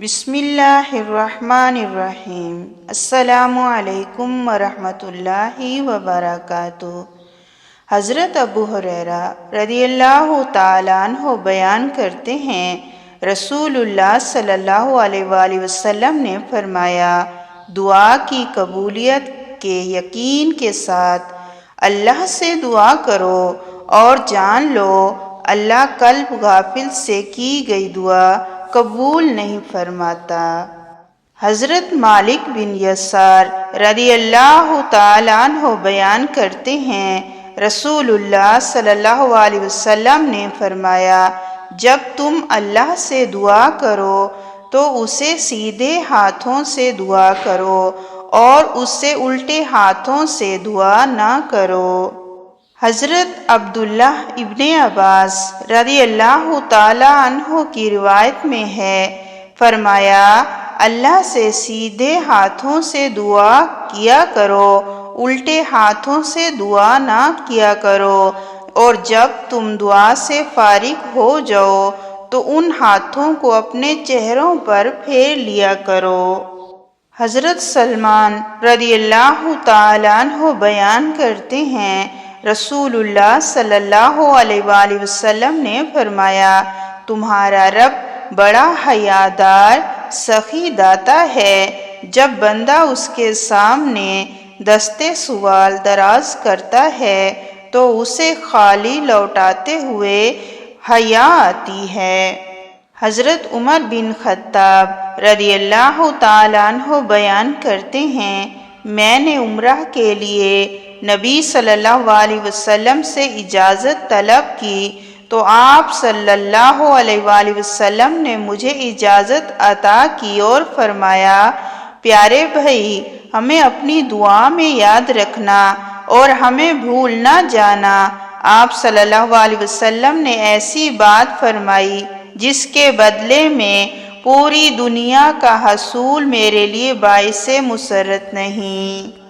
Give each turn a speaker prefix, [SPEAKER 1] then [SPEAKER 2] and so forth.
[SPEAKER 1] بسم اللہ الرحمن الرحیم۔ السلام علیکم ورحمۃ اللہ وبرکاتہ۔ حضرت ابو ہریرہ رضی اللہ تعالیٰ عنہ بیان کرتے ہیں، رسول اللہ صلی اللہ علیہ وآلہ وسلم نے فرمایا، دعا کی قبولیت کے یقین کے ساتھ اللہ سے دعا کرو اور جان لو اللہ قلب غافل سے کی گئی دعا قبول نہیں فرماتا۔ حضرت مالک بن یسار رضی اللہ تعالیٰ عنہ بیان کرتے ہیں، رسول اللہ صلی اللہ علیہ وسلم نے فرمایا، جب تم اللہ سے دعا کرو تو اسے سیدھے ہاتھوں سے دعا کرو اور اس سے الٹے ہاتھوں سے دعا نہ کرو۔ حضرت عبداللہ ابن عباس رضی اللہ تعالیٰ عنہ کی روایت میں ہے، فرمایا، اللہ سے سیدھے ہاتھوں سے دعا کیا کرو، الٹے ہاتھوں سے دعا نہ کیا کرو، اور جب تم دعا سے فارغ ہو جاؤ تو ان ہاتھوں کو اپنے چہروں پر پھیر لیا کرو۔ حضرت سلمان رضی اللہ تعالیٰ عنہ بیان کرتے ہیں، رسول اللہ صلی اللہ علیہ وآلہ وسلم نے فرمایا، تمہارا رب بڑا حیادار سخی داتا ہے، جب بندہ اس کے سامنے دستے سوال دراز کرتا ہے تو اسے خالی لوٹاتے ہوئے حیا آتی ہے۔ حضرت عمر بن خطاب رضی اللہ تعالیٰ عنہ بیان کرتے ہیں، میں نے عمرہ کے لیے نبی صلی اللہ علیہ وسلم سے اجازت طلب کی تو آپ صلی اللہ علیہ وآلہ وسلم نے مجھے اجازت عطا کی اور فرمایا، پیارے بھائی، ہمیں اپنی دعا میں یاد رکھنا اور ہمیں بھول نہ جانا۔ آپ صلی اللہ علیہ وسلم نے ایسی بات فرمائی جس کے بدلے میں پوری دنیا کا حصول میرے لیے باعث مسرت نہیں۔